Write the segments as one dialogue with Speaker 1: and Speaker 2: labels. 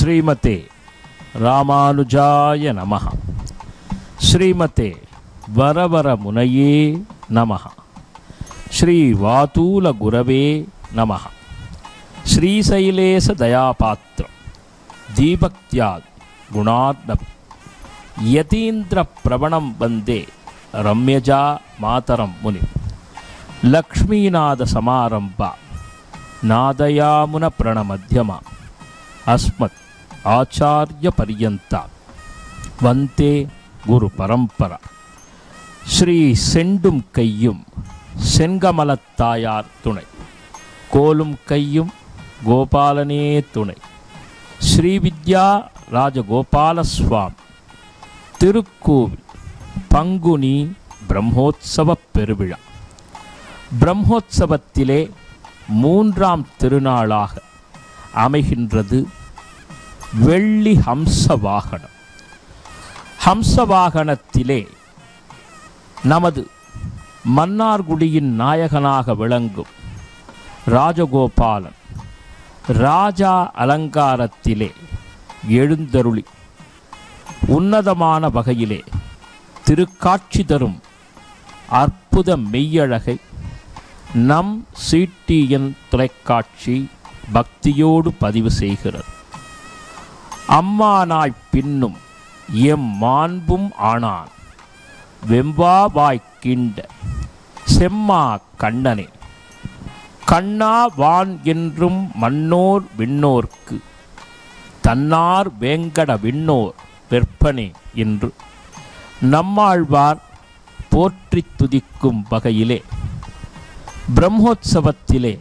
Speaker 1: ஸ்ரீமதே ராமானுஜாய நமஹ. ஸ்ரீமதே வரவரமுனையே நமஹ. ஸ்ரீ வாதூல குரவே நமஹ. ஸ்ரீசைலேச தயாபாத்திரம் தீபக்தியாத் குணார்ணவம் யதீந்திர பிரவணம் வந்தே ரம்யஜா மாதரம் முனி. லக்ஷ்மீநாத சமாரம்பா நாதயாமுன பிரணமத்யமா அஸ்மத் ஆச்சார்ய பரியந்தா வந்தே குரு பரம்பரா. ஸ்ரீ செண்டும் கையும் செங்கமலத்தாயார் துணை, கோலும் கையும் கோபாலனே துணை. ஸ்ரீவித்யா ராஜகோபாலசுவாமி திருக்கோவில் பங்குனி பிரம்மோத்சவ பெருவிழா. பிரம்மோத்சவத்திலே மூன்றாம் திருநாளாக அமைகின்றது வெள்ளி ஹம்சவாகனம். ஹம்சவாகனத்திலே நமது மன்னார்குடியின் நாயகனாக விளங்கும் ராஜகோபாலன் ராஜா அலங்காரத்திலே எழுந்தருளி உன்னதமான வகையிலே திருக்காட்சி தரும் அற்புத மெய்யழகை நம் சிடிஎன் தொலைக்காட்சி பக்தியோடு பதிவு செய்கிறது. அம்மானாய் பின்னும் எம் மாண்பும் ஆனான் வெம்பாவாய்க்கிண்ட செம்மா கண்ணனே, கண்ணா வான் என்றும் மன்னோர் விண்ணோர்க்கு தன்னார் வேங்கட விண்ணோர் வெற்பனே என்று நம்மாழ்வார் போற்றி துதிக்கும் வகையிலே பிரம்மோத்சவத்திலே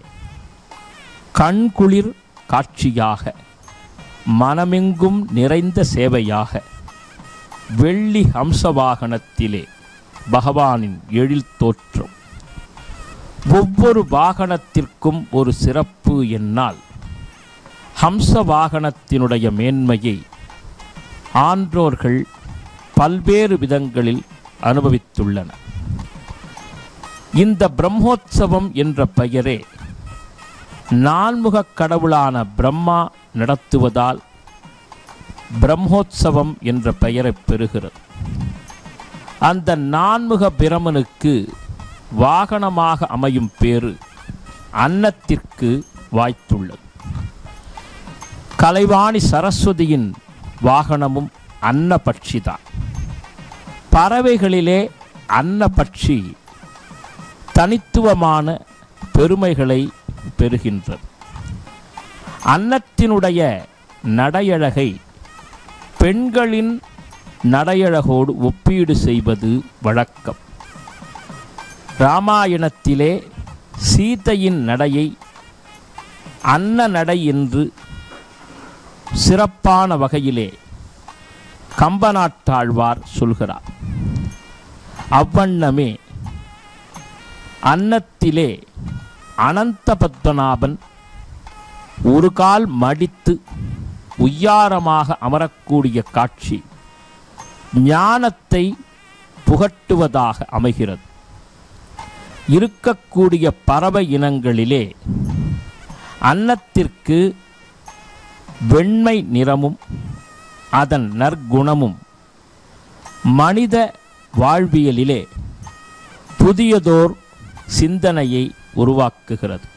Speaker 1: கண்குளிர் காட்சியாக மனமெங்கும் நிறைந்த சேவையாக வெள்ளி ஹம்சவாகனத்திலே பகவானின் எழில் தோற்றம். ஒவ்வொரு வாகனத்திற்கும் ஒரு சிறப்பு என்னால் ஹம்ச வாகனத்தினுடைய மேன்மையை ஆன்றோர்கள் பல்வேறு விதங்களில் அனுபவித்துள்ளனர். இந்த பிரம்மோத்சவம் என்ற பெயரே நான்முகக் கடவுளான பிரம்மா நடத்துவதால் பிரம்மோத்சவம் என்ற பெயரை பெறுகிறது. அந்த நான்முக பிரமனுக்கு வாகனமாக அமையும் பேறு அன்னத்திற்கு வாய்த்துள்ளது. கலைவாணி சரஸ்வதியின் வாகனமும் அன்னபட்சிதான். பறவைகளிலே அன்னபட்சி தனித்துவமான பெருமைகளை பெறுகின்றது. அன்னத்தினுடைய நடையழகை பெண்களின் நடையழகோடு ஒப்பீடு செய்வது வழக்கம். இராமாயணத்திலே சீதையின் நடையை அன்ன நடை என்று சிறப்பான வகையிலே கம்பநாட்டாழ்வார் சொல்கிறார். அவ்வண்ணமே அன்னத்திலே அனந்த பத்மநாபன் ஒரு கால் மடித்து உய்யாரமாக அமரக்கூடிய காட்சி ஞானத்தை புகட்டுவதாக அமைகிறது. இருக்கக்கூடிய பறவை இனங்களிலே அன்னத்திற்கு வெண்மை நிறமும் அதன் நற்குணமும் மனித வாழ்வியலிலே புதியதோர் சிந்தனையை உருவாக்குகிறது.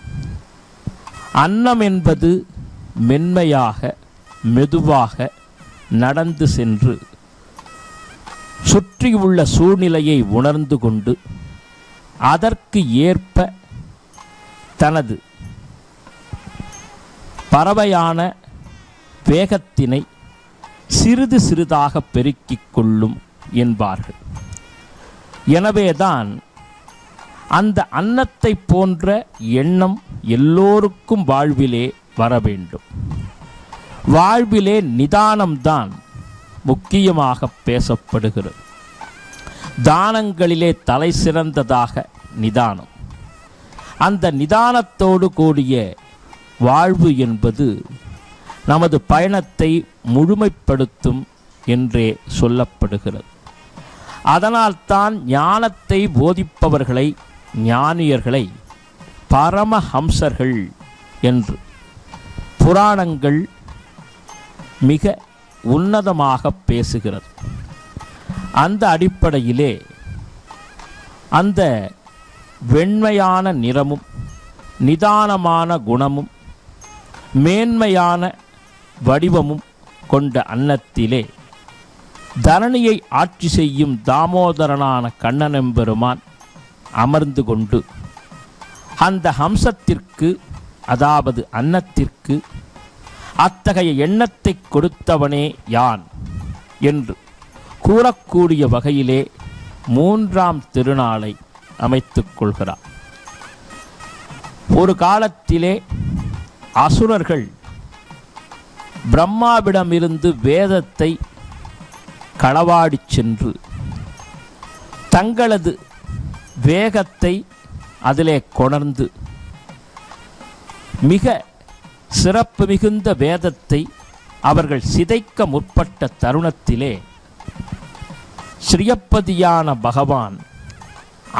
Speaker 1: அன்னம் என்பது மென்மையாக மெதுவாக நடந்து சென்று சுற்றியுள்ள சூழ்நிலையை உணர்ந்து கொண்டு அதற்கு ஏற்ப தனது பறவையான வேகத்தினை சிறிது சிறிதாக பெருக்கிக் கொள்ளும் என்பார்கள். எனவேதான் அந்த அன்னத்தை போன்ற எண்ணம் எல்லோருக்கும் வாழ்விலே வர வேண்டும். வாழ்விலே நிதானம்தான் முக்கியமாக பேசப்படுகிறது. தானங்களிலே தலை சிறந்ததாக நிதானம். அந்த நிதானத்தோடு கூடிய வாழ்வு என்பது நமது பயணத்தை முழுமைப்படுத்தும் என்றே சொல்லப்படுகிறது. அதனால்தான் ஞானத்தை போதிப்பவர்களை, ஞானியர்களை பரமஹம்சர்கள் என்று புராணங்கள் மிக உன்னதமாக பேசுகிறது. அந்த அடிப்படையிலே அந்த வெண்மையான நிறமும் நிதானமான குணமும் மேன்மையான வடிவமும் கொண்ட அன்னத்திலே தரணியை ஆட்சி செய்யும் தாமோதரனான கண்ணனெம்பெருமான் அமர்ந்து கொண்டு அந்த ஹம்சத்திற்கு, அதாவது அன்னத்திற்கு அத்தகைய எண்ணத்தை கொடுத்தவனே யான் என்று கூறக்கூடிய வகையிலே 3ஆம் திருநாளை அமைத்துக் கொள்கிறார். ஒரு காலத்திலே அசுரர்கள் பிரம்மாவிடமிருந்து வேதத்தை களவாடி சென்று தங்களது வேகத்தை அதிலே கொணர்ந்து மிக சிறப்பு மிகுந்த வேதத்தை அவர்கள் சிதைக்க முற்பட்ட தருணத்திலே ஸ்ரீயப்பதியான பகவான்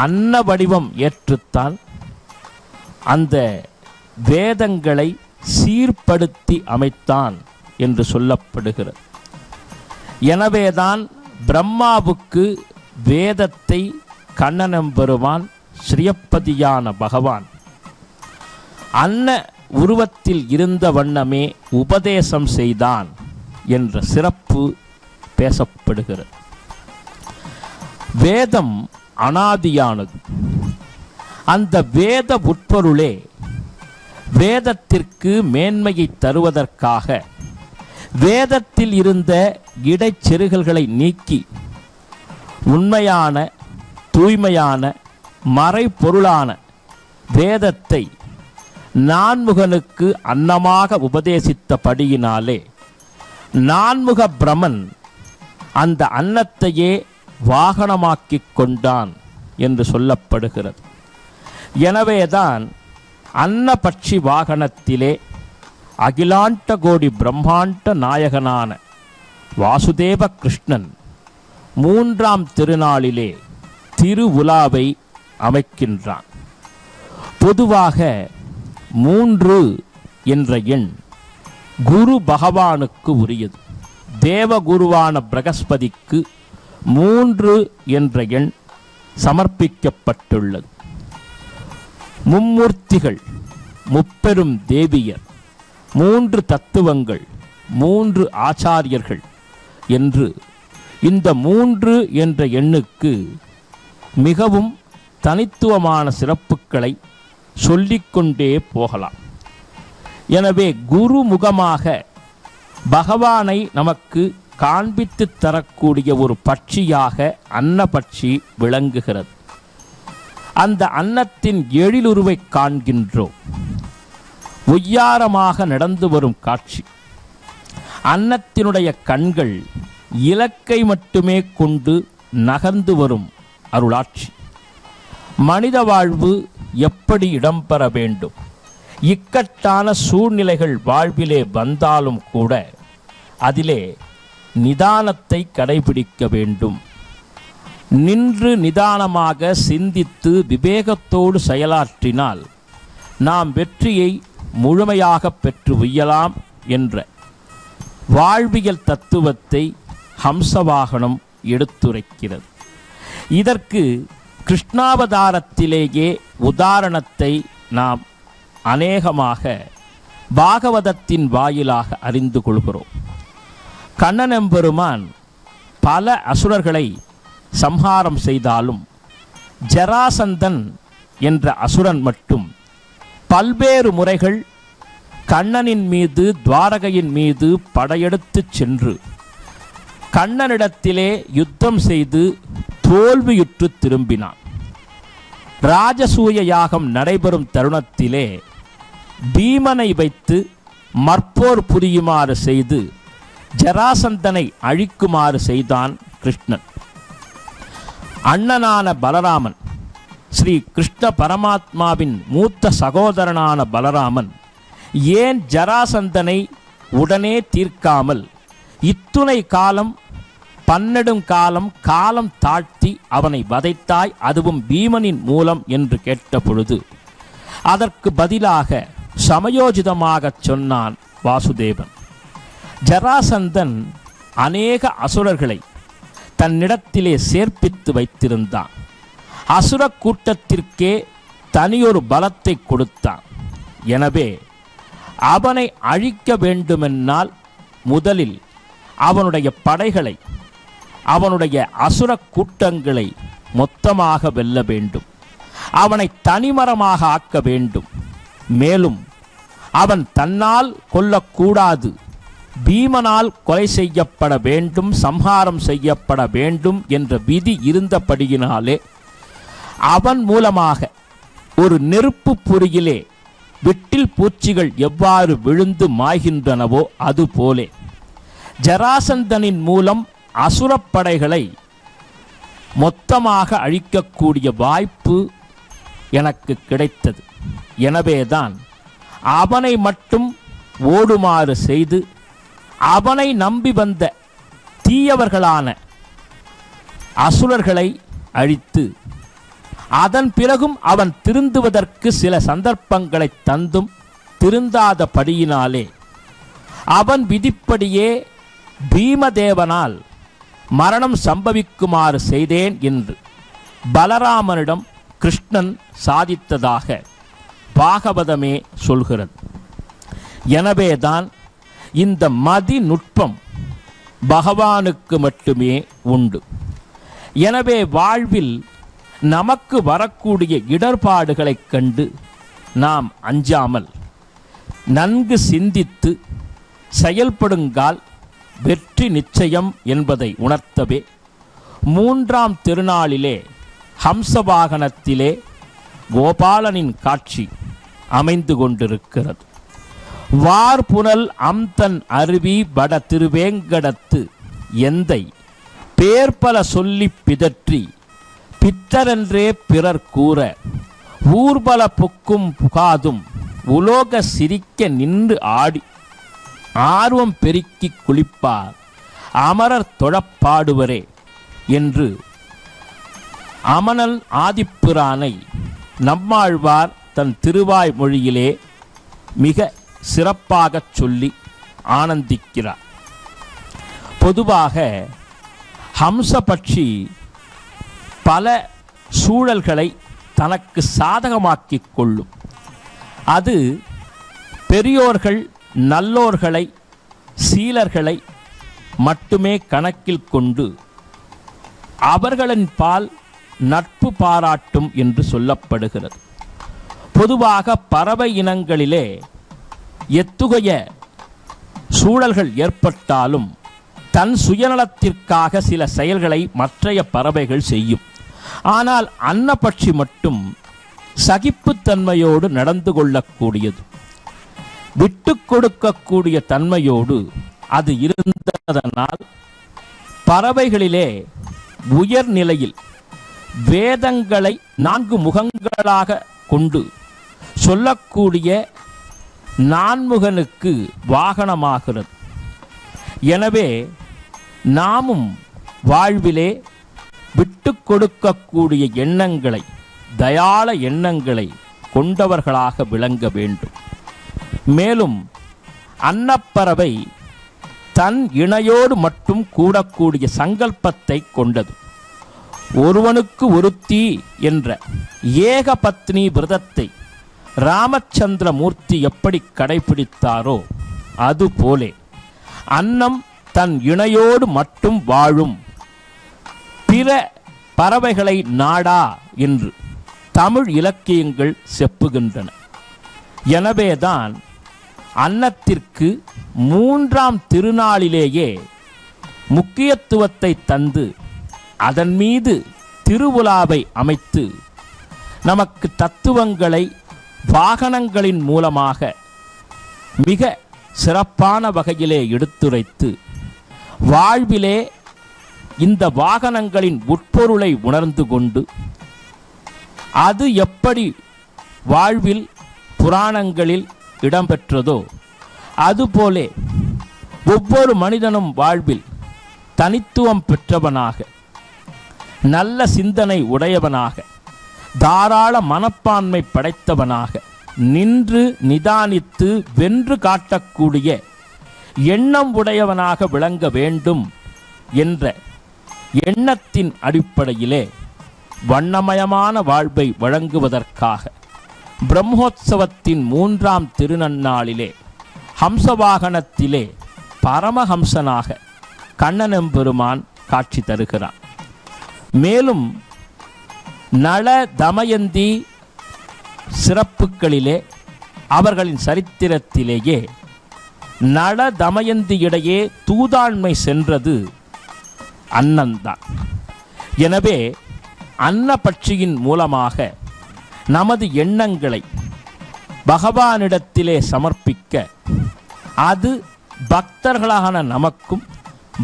Speaker 1: அன்ன வடிவம் ஏற்றுத்தான் அந்த வேதங்களை சீர்படுத்தி அமைத்தான் என்று சொல்லப்படுகிறது. எனவேதான் பிரம்மாவுக்கு வேதத்தை கண்ணனெம்பெருமான் ஸ்ரீயப்பதியான பகவான் அன்ன உருவத்தில் இருந்த வண்ணமே உபதேசம் செய்தான் என்ற சிறப்பு பேசப்படுகிறது. வேதம் அனாதியானது. அந்த வேத உட்பொருளே வேதத்திற்கு மேன்மையை தருவதற்காக வேதத்தில் இருந்த இடைச்செருகல்களை நீக்கி உண்மையான தூய்மையான மறைபொருளான வேதத்தை நான்முகனுக்கு அன்னமாக உபதேசித்தபடியினாலே நான்முக பிரமன் அந்த அன்னத்தையே வாகனமாக்கிக் கொண்டான் என்று சொல்லப்படுகிறது. எனவேதான் அன்னபட்சி வாகனத்திலே அகிலாண்ட கோடி பிரம்மாண்ட நாயகனான வாசுதேவ கிருஷ்ணன் 3ஆம் திருநாளிலே திருவுலாவை அமைக்கின்றான். பொதுவாக 3 என்ற எண் குரு பகவானுக்கு உரியது. தேவகுருவான பிரகஸ்பதிக்கு 3 என்ற எண் சமர்ப்பிக்கப்பட்டுள்ளது. மும்மூர்த்திகள், முப்பெரும் தேவியர், 3 தத்துவங்கள், 3 ஆச்சாரியர்கள் என்று இந்த 3 என்ற எண்ணுக்கு மிகவும் தனித்துவமான சிறப்புகளை சொல்லிக்கொண்டே போகலாம். எனவே குருமுகமாக பகவானை நமக்கு காண்பித்து தரக்கூடிய ஒரு பட்சியாக அன்னபட்சி விளங்குகிறது. அந்த அன்னத்தின் எழிலுருவை காண்கின்றோம். ஒய்யாரமாக நடந்து வரும் காட்சி. அன்னத்தினுடைய கண்கள் இலக்கை மட்டுமே கொண்டு நகர்ந்து வரும் அருளாட்சி. மனித வாழ்வு எப்படி இடம்பெற வேண்டும்? இக்கட்டான சூழ்நிலைகள் வாழ்விலே வந்தாலும் கூட அதிலே நிதானத்தை கடைபிடிக்க வேண்டும். நின்று நிதானமாக சிந்தித்து விவேகத்தோடு செயலாற்றினால் நாம் வெற்றியை முழுமையாக பெற்று உய்யலாம் என்ற வாழ்வியல் தத்துவத்தை ஹம்சவாகனம் எடுத்துரைக்கிறது. இதற்கு கிருஷ்ணாவதாரத்திலேயே உதாரணத்தை நாம் அநேகமாக பாகவதத்தின் வாயிலாக அறிந்து கொள்கிறோம். கண்ணனெம்பெருமான் பல அசுரர்களை சம்ஹாரம் செய்தாலும் ஜராசந்தன் என்ற அசுரன் மட்டும் பல்வேறு முறைகள் கண்ணனின் மீது, துவாரகையின் மீது படையெடுத்து சென்று கண்ணனிடத்திலே யுத்தம் செய்து தோல்வியுற்று திரும்பினான். ராஜசூய யாகம் நடைபெறும் தருணத்திலே பீமனை வைத்து மற்போர் புரியுமாறு செய்து ஜராசந்தனை அழிக்குமாறு செய்தான் கிருஷ்ணன். அண்ணனான பலராமன், ஸ்ரீ கிருஷ்ண பரமாத்மாவின் மூத்த சகோதரனான பலராமன் ஏன் ஜராசந்தனை உடனே தீர்க்காமல் இத்துணை காலம், 12 காலம் தாழ்த்தி அவனை வதைத்தாய், அதுவும் பீமனின் மூலம் என்று கேட்ட பொழுது அதற்கு பதிலாக சமயோஜிதமாக சொன்னான் வாசுதேவன், ஜராசந்தன் அநேக அசுரர்களை தன்னிடத்திலே சேர்ப்பித்து வைத்திருந்தான். அசுர கூட்டத்திற்கே தனியொரு பலத்தை கொடுத்தான். எனவே அவனை அழிக்க வேண்டுமென்னால் முதலில் அவனுடைய படைகளை, அவனுடைய அசுர கூட்டங்களை மொத்தமாக வெல்ல வேண்டும். அவனை தனிமரமாக ஆக்க வேண்டும். மேலும் அவன் தன்னால் கொல்லக்கூடாது, பீமனால் கொலை செய்யப்பட வேண்டும், சம்ஹாரம் செய்யப்பட வேண்டும் என்ற விதி இருந்தபடியினாலே அவன் மூலமாக ஒரு நெருப்பு பொறியிலே விட்டில் பூச்சிகள் எவ்வாறு விழுந்து மாய்கின்றனவோ அதுபோலே ஜராசந்தனின் மூலம் அசுரப்படைகளை மொத்தமாக அழிக்கக்கூடிய வாய்ப்பு எனக்கு கிடைத்தது. எனவேதான் அவனை மட்டும் ஓடுமாறு செய்து அவனை நம்பி வந்த தீயவர்களான அசுரர்களை அழித்து, அதன் பிறகும் அவன் திருந்துவதற்கு சில சந்தர்ப்பங்களை தந்தும் திருந்தாதபடியினாலே அவன் விதிப்படியே பீமதேவனால் மரணம் சம்பவிக்குமாறு செய்தேன் என்று பலராமனிடம் கிருஷ்ணன் சாதித்ததாக பாகவதமே சொல்கிறது. எனவேதான் இந்த மதி நுட்பம் பகவானுக்கு மட்டுமே உண்டு. எனவே வாழ்வில் நமக்கு வரக்கூடிய இடர்பாடுகளைக் கண்டு நாம் அஞ்சாமல் நன்கு சிந்தித்து செயல்படுங்கால் வெற்றி நிச்சயம் என்பதை உணர்த்தவே 3ஆம் திருநாளிலே ஹம்சவாகனத்திலே கோபாலனின் காட்சி அமைந்து கொண்டிருக்கிறது. வார்புனல் அம்தன் அருவி வட திருவேங்கடத்து எந்தை பேர்பல சொல்லி பிதற்றி பித்தரென்றே பிறர் கூற ஊர்பல பொக்கும் புகாதும் உலோக சிரிக்க நின்று ஆடி ஆர்வம் பெருக்கி குளிப்பார் அமரர் தொழப்பாடுவரே என்று அமனன் ஆதிப்பிரானை நம்மாழ்வார் தன் திருவாய் மொழியிலே மிக சிறப்பாகச் சொல்லி ஆனந்திக்கிறார். பொதுவாக ஹம்சபட்சி பல சூழல்களை தனக்கு சாதகமாக்கிக் கொள்ளும். அது பெரியோர்கள், நல்லோர்களை, சீலர்களை மட்டுமே கணக்கில் கொண்டு அவர்களின் பால் நட்பு பாராட்டும் என்று சொல்லப்படுகிறது. பொதுவாக பறவை இனங்களிலே எத்துகைய சூழல்கள் ஏற்பட்டாலும் தன் சுயநலத்திற்காக சில செயல்களை மற்றைய பறவைகள் செய்யும். ஆனால் அன்னப்பட்சி மட்டும் சகிப்புத்தன்மையோடு நடந்து கொள்ளக்கூடியது. விட்டு கொடுக்கக்கூடிய தன்மையோடு அது இருந்ததனால் பறவைகளிலே உயர்நிலையில் வேதங்களை 4 முகங்களாக கொண்டு சொல்லக்கூடிய நான்முகனுக்கு வாகனமாகிறது. எனவே நாமும் வாழ்விலே விட்டு கொடுக்கக்கூடிய எண்ணங்களை, தயாள எண்ணங்களை கொண்டவர்களாக விளங்க வேண்டும். மேலும் அன்னப்பறவை தன் இணையோடு மட்டும் கூடக்கூடிய சங்கல்பத்தை கொண்டது. ஒருவனுக்கு ஒருத்தி என்ற ஏக பத்னி விரதத்தை ராமச்சந்திர மூர்த்தி எப்படி கடைபிடித்தாரோ அதுபோலே அன்னம் தன் இணையோடு மட்டும் வாழும் பிற பறவைகளை நாடா என்று தமிழ் இலக்கியங்கள் செப்புகின்றன. எனவேதான் அன்னத்திற்கு 3ஆம் திருநாளிலேயே முக்கியத்துவத்தை தந்து அதன் மீது திருவுலாவை அமைத்து நமக்கு தத்துவங்களை வாகனங்களின் மூலமாக மிக சிறப்பான வகையிலே எடுத்துரைத்து வாழ்விலே இந்த வாகனங்களின் உட்பொருளை உணர்ந்து கொண்டு அது எப்படி வாழ்வில் புராணங்களில் இடம்பெற்றதோ அதுபோலே ஒவ்வொரு மனிதனும் வாழ்வில் தனித்துவம் பெற்றவனாக, நல்ல சிந்தனை உடையவனாக, தாராள மனப்பான்மை படைத்தவனாக நின்று நிதானித்து வென்று காட்டக்கூடிய எண்ணம் உடையவனாக விளங்க வேண்டும் என்ற எண்ணத்தின் அடிப்படையிலே வண்ணமயமான வாழ்வை வழங்குவதற்காக பிரம்மோற்சவத்தின் 3ஆம் திருநன்னாளிலே ஹம்சவாகனத்திலே பரமஹம்சனாக கண்ணனெம்பெருமான் காட்சி தருகிறான். மேலும் நள தமயந்தி சிறப்புகளிலே அவர்களின் சரித்திரத்திலேயே நள தமயந்தியிடையே தூதாண்மை சென்றது அன்னந்தான். எனவே அன்னபட்சியின் மூலமாக நமது எண்ணங்களை பகவானிடத்திலே சமர்ப்பிக்க அது பக்தர்களான நமக்கும்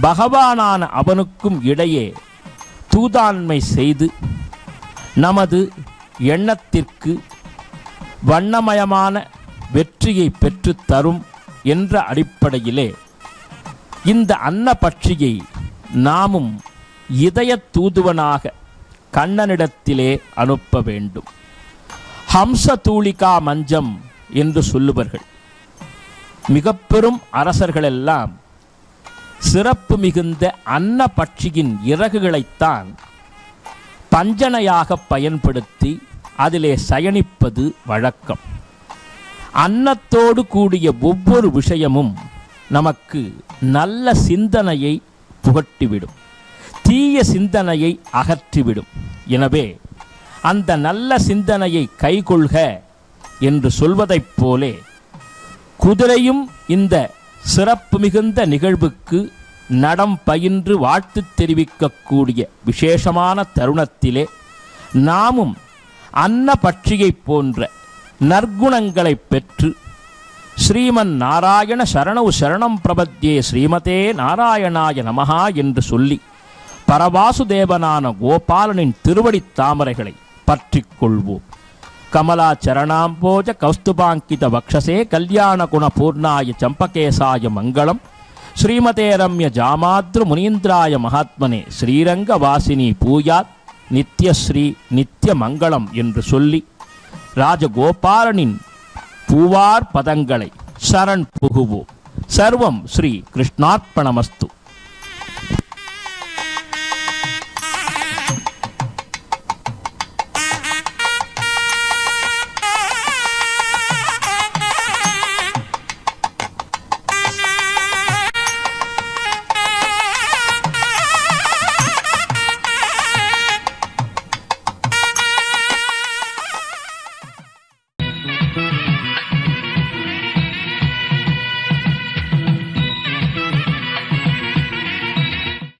Speaker 1: பகவானான அவனுக்கும் இடையே தூதாண்மை செய்து நமது எண்ணத்திற்கு வண்ணமயமான வெற்றியை பெற்று தரும் என்ற அடிப்படையிலே இந்த அன்னபட்சியை நாமும் இதய தூதுவனாக கண்ணனிடத்திலே அனுப்ப வேண்டும். ஹம்ச தூளிகா மஞ்சம் என்று சொல்லுவார்கள். மிக பெரும் அரசர்களெல்லாம் சிறப்பு மிகுந்த அன்னபட்சியின் இறகுகளைத்தான் பஞ்சனையாக பயன்படுத்தி அதிலே சயனிப்பது வழக்கம். அன்னத்தோடு கூடிய ஒவ்வொரு விஷயமும் நமக்கு நல்ல சிந்தனையை புகட்டிவிடும், தீய சிந்தனையை அகற்றிவிடும். எனவே அந்த நல்ல சிந்தனையை கைக்கொள்க என்று சொல்வதைப் போலே குதிரையும் இந்த சிறப்பு மிகுந்த நிகழ்வுக்கு நடம் பயின்று வாழ்த்து தெரிவிக்கக்கூடிய விசேஷமான தருணத்திலே நாமும் அன்னபட்சியைப் போன்ற நற்குணங்களை பெற்று ஸ்ரீமன் நாராயண சரணௌ சரணம் பிரபத்யே ஸ்ரீமதே நாராயணாய நமஹா என்று சொல்லி பரவாசுதேவனான கோபாலனின் திருவடித் தாமரைகளை பற்றிக் கொள்வோம். கமலாச்சரணாம்போஜ கௌஸ்துபாங்கித வக்ஷசே கல்யாண குண பூர்ணாய சம்பகேசாய மங்களம். ஸ்ரீமதே ரம்ய ஜாமாத்ரு முனீந்திராய மகாத்மனே ஸ்ரீரங்க வாசினி பூயாத் நித்யஸ்ரீ நித்ய மங்களம் என்று சொல்லி ராஜகோபாலனின் பூவார் பதங்களை சரண் புகுவோம். சர்வம் ஸ்ரீ கிருஷ்ணார்ப்பணமஸ்து.